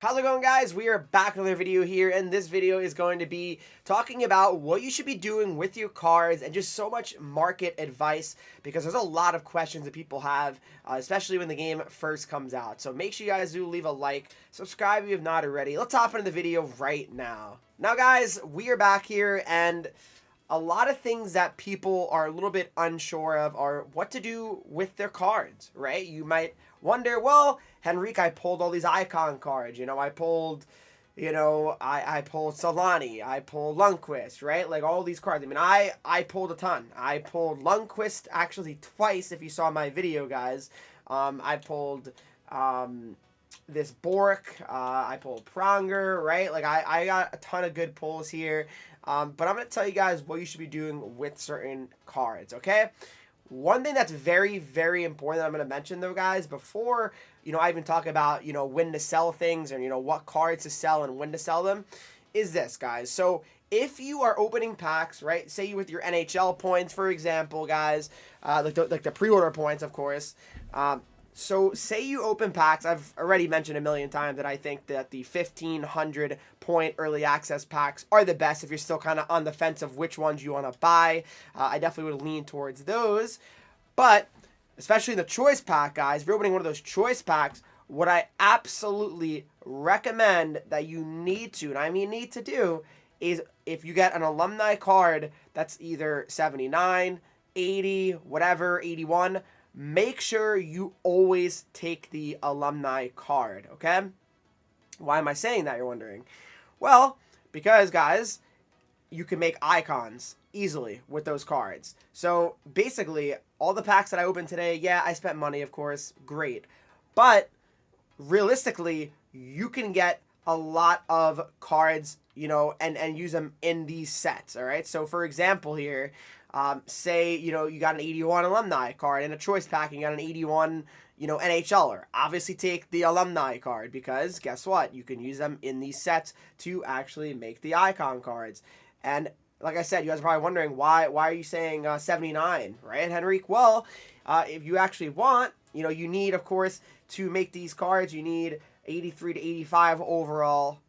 How's it going, guys? We are back with another video here, and this video is going to be talking about what you should be doing with your cards and just so much market advice, because there's a lot of questions that people have, especially when the game first comes out. So make sure you guys do leave a like, subscribe if you have not already. Let's hop into the video right now. Now, guys, we are back here, and a lot of things that people are a little bit unsure of are what to do with their cards, right? You might wonder, well, Henreek, I pulled all these icon cards. I pulled, I pulled Solani, I pulled Lundqvist, right? Like all these cards. I mean, I pulled a ton. I pulled Lundqvist actually twice, if you saw my video, guys. I pulled this Bork, I pulled Pronger, right? Like I got a ton of good pulls here. But I'm going to tell you guys what you should be doing with certain cards, okay? One thing that's very, very important that I'm going to mention, though, guys, before, I even talk about, when to sell things or, what cards to sell and when to sell them, is this, guys. So if you are opening packs, right, say you with your NHL points, for example, guys, like the pre-order points, of course, so say you open packs. I've already mentioned a million times that I think that the 1,500 point early access packs are the best if you're still kind of on the fence of which ones you want to buy. I definitely would lean towards those. But especially in the choice pack, guys, if you're opening one of those choice packs, what I absolutely recommend that you need to, and I mean need to do, is if you get an alumni card that's either 79, 80, whatever, 81, make sure you always take the alumni card, okay? Why am I saying that, you're wondering? Well, because, guys, you can make icons easily with those cards. So, basically, all the packs that I opened today, yeah, I spent money, of course, great. But, realistically, you can get a lot of cards, and use them in these sets, all right? So, for example here, say, you got an 81 alumni card in a choice pack, and you got an 81, NHLer. Obviously take the alumni card, because guess what? You can use them in these sets to actually make the icon cards. And like I said, you guys are probably wondering, why are you saying 79, right, Henreek? Well, if you actually want, you need, of course, to make these cards, you need 83 to 85 overall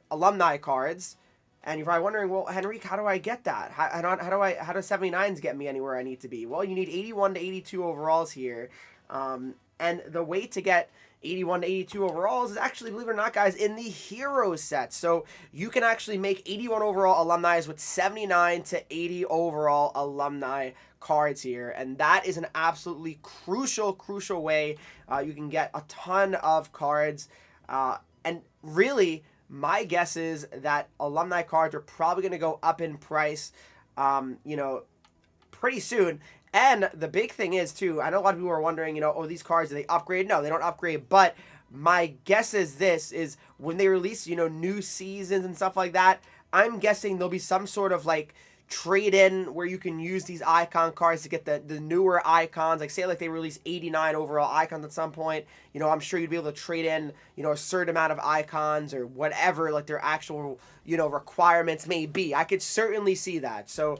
alumni cards. And you're probably wondering, well, Henreek, how do I get that? How do 79s get me anywhere I need to be? Well, you need 81 to 82 overalls here. And the way to get 81 to 82 overalls is actually, believe it or not, guys, in the hero set. So you can actually make 81 overall alumni with 79 to 80 overall alumni cards here. And that is an absolutely crucial way you can get a ton of cards. And really, my guess is that alumni cards are probably going to go up in price, pretty soon. And the big thing is, too, I know a lot of people are wondering, oh, these cards, do they upgrade? No, they don't upgrade. But my guess is this, is when they release, new seasons and stuff like that, I'm guessing there'll be some sort of, like, trade-in where you can use these icon cards to get the newer icons. Like, say, like, they release 89 overall icons at some point. I'm sure you'd be able to trade in, a certain amount of icons or whatever, like, their actual, requirements may be. I could certainly see that. So,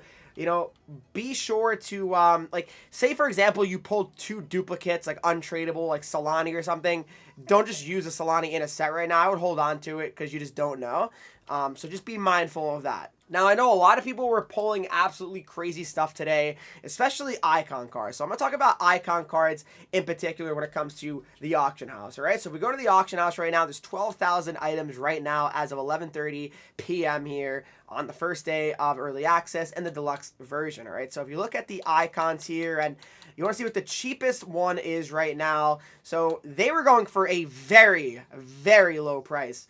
be sure to, like, say, for example, you pulled 2 duplicates, like, untradeable, like Solani or something. Don't just use a Solani in a set right now. I would hold on to it because you just don't know. So just be mindful of that. Now, I know a lot of people were pulling absolutely crazy stuff today, especially icon cards. So I'm going to talk about icon cards in particular when it comes to the auction house, all right? So if we go to the auction house right now, there's 12,000 items right now as of 11:30 p.m. here on the first day of early access and the deluxe version, all right? So if you look at the icons here, and you want to see what the cheapest one is right now. So they were going for a very, very low price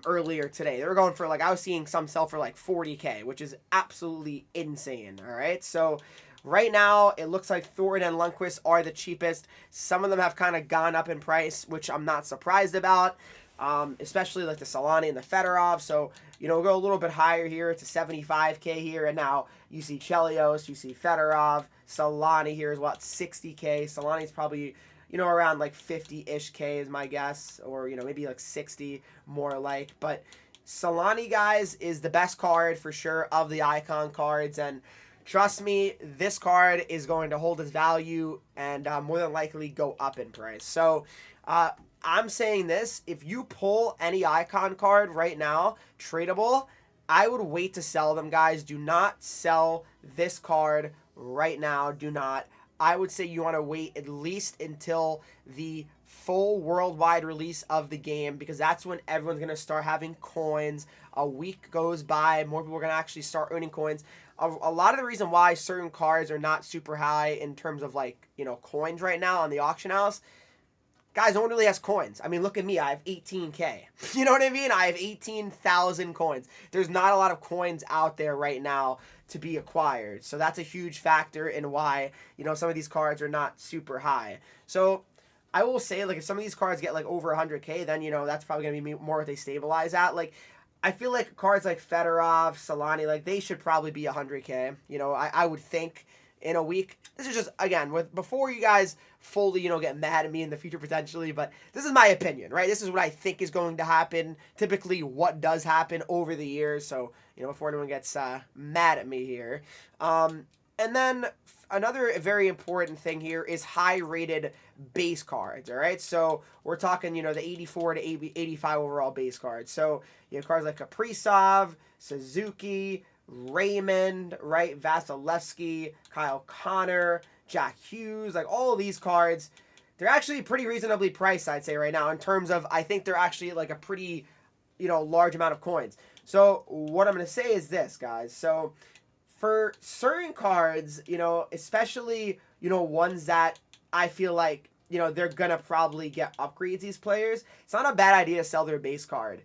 earlier today. They were going for, like, I was seeing some sell for like 40K, which is absolutely insane, all right? So right now, it looks like Thornton and Lundqvist are the cheapest. Some of them have kind of gone up in price, which I'm not surprised about, especially like the Solani and the Fedorov. So, we'll go a little bit higher here to 75K here, and now you see Chelios, you see Fedorov, Solani here is what, 60K. Solani's probably, around like 50-ish K is my guess, or, maybe like 60 more like. But Solani, guys, is the best card for sure of the icon cards, and trust me, this card is going to hold its value and more than likely go up in price. So I'm saying this, if you pull any icon card right now, tradable, I would wait to sell them, guys. Do not sell this card right now. Do not. I would say you want to wait at least until the full worldwide release of the game, because that's when everyone's going to start having coins. A week goes by, more people are going to actually start earning coins. A lot of the reason why certain cards are not super high in terms of, like, you know, coins right now on the auction house, guys, no one really has coins. I mean, look at me. I have 18K. You know what I mean? I have 18,000 coins. There's not a lot of coins out there right now to be acquired. So that's a huge factor in why, you know, some of these cards are not super high. So I will say, like, if some of these cards get, like, over 100K, then, you know, that's probably going to be more what they stabilize at. Like, I feel like cards like Fedorov, Solani, like, they should probably be 100K. You know, I would think in a week. This is just, again, with before you guys fully, you know, get mad at me in the future potentially, but this is my opinion, right? This is what I think is going to happen, typically what does happen over the years, so, you know, before anyone gets mad at me here. And then another very important thing here is high-rated base cards, all right? So we're talking, you know, the 84 to 85 overall base cards. So you have cards like Kaprizov, Suzuki, Raymond, right? Vasilevsky, Kyle Connor, Jack Hughes, like all of these cards, they're actually pretty reasonably priced, I'd say, right now, in terms of, I think they're actually like a pretty, you know, large amount of coins. So what I'm going to say is this, guys. So for certain cards, you know, especially, you know, ones that I feel like, you know, they're going to probably get upgrades, these players, it's not a bad idea to sell their base card.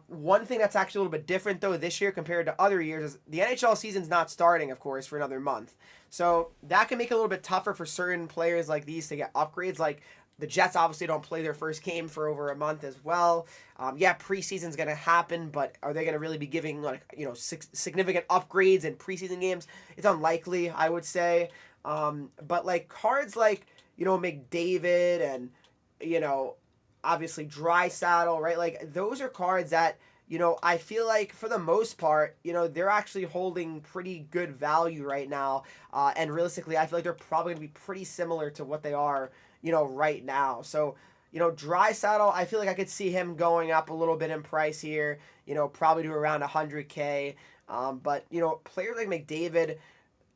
One thing that's actually a little bit different, though, this year compared to other years is the NHL season's not starting, of course, for another month. So that can make it a little bit tougher for certain players like these to get upgrades. Like the Jets obviously don't play their first game for over a month as well. Yeah, preseason's going to happen, but are they going to really be giving, like, you know, significant upgrades in preseason games? It's unlikely, I would say. But like cards like, you know, McDavid and, you know, obviously Draisaitl, right? Like those are cards that, you know, I feel like for the most part, you know, they're actually holding pretty good value right now. And realistically, I feel like they're probably going to be pretty similar to what they are, you know, right now. So, you know, Draisaitl, I feel like I could see him going up a little bit in price here, you know, probably to around 100K. But, you know, players like McDavid,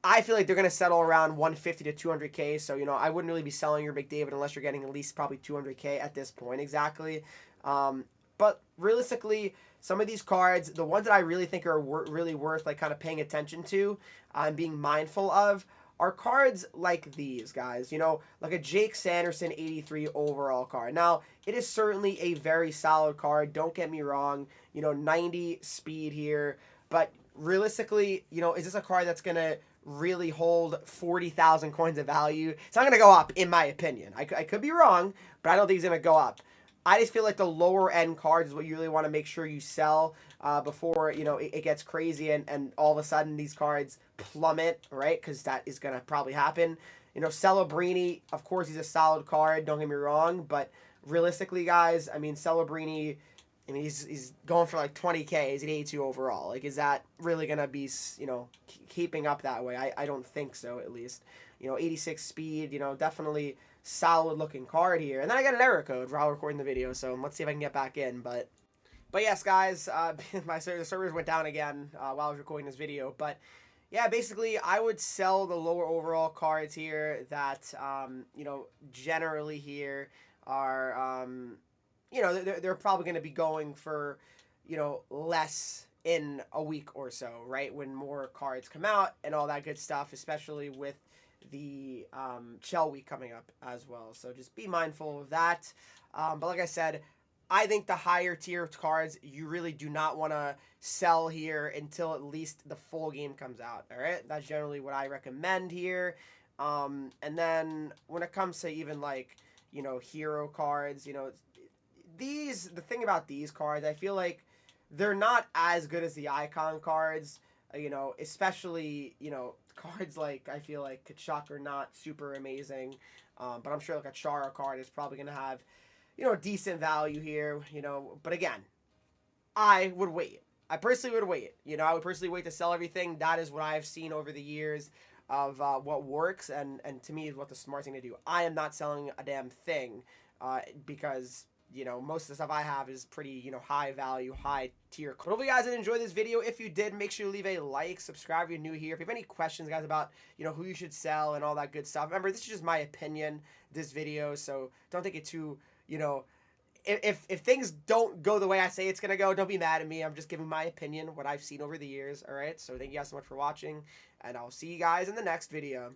I feel like they're going to settle around 150 to 200K. So, you know, I wouldn't really be selling your McDavid unless you're getting at least probably 200K at this point exactly. But realistically, some of these cards, the ones that I really think are really worth like kind of paying attention to and being mindful of are cards like these, guys. You know, like a Jake Sanderson 83 overall card. Now, it is certainly a very solid card. Don't get me wrong. You know, 90 speed here. But realistically, you know, is this a card that's going to really hold 40,000 coins of value? It's not going to go up, in my opinion. I could be wrong, but I don't think it's going to go up. I just feel like the lower end cards is what you really want to make sure you sell before, you know, it gets crazy and all of a sudden these cards plummet, right? Because that is going to probably happen. You know, Celebrini, of course, he's a solid card, don't get me wrong, but realistically, guys, I mean, Celebrini, I mean, he's going for like 20K. He's an 82 overall. Like, is that really going to be, you know, keeping up that way? I don't think so, at least. You know, 86 speed, you know, definitely solid looking card here. And then I got an error code while recording the video, so let's see if I can get back in. But yes, guys, the servers went down again while I was recording this video. But yeah, basically, I would sell the lower overall cards here that, you know, generally here are, you know, they're probably going to be going for, you know, less in a week or so, right? When more cards come out and all that good stuff, especially with the Shell Week coming up as well. So just be mindful of that. But like I said, I think the higher tier cards, you really do not want to sell here until at least the full game comes out, all right? That's generally what I recommend here. And then when it comes to even like, you know, hero cards, you know, the thing about these cards, I feel like they're not as good as the icon cards, you know, especially, you know, cards like, I feel like Kachuk are not super amazing, but I'm sure like a Chara card is probably going to have, you know, decent value here, you know, but again, I would wait. I personally would wait. You know, I would personally wait to sell everything. That is what I've seen over the years of what works, and to me is what the smart thing to do. I am not selling a damn thing because most of the stuff I have is pretty, high value, high tier. Hopefully you guys did enjoy this video. If you did, make sure you leave a like, subscribe if you're new here. If you have any questions, guys, about, who you should sell and all that good stuff. Remember, this is just my opinion, this video, so don't take it too, if things don't go the way I say it's going to go, don't be mad at me. I'm just giving my opinion, what I've seen over the years, all right? So thank you guys so much for watching, and I'll see you guys in the next video.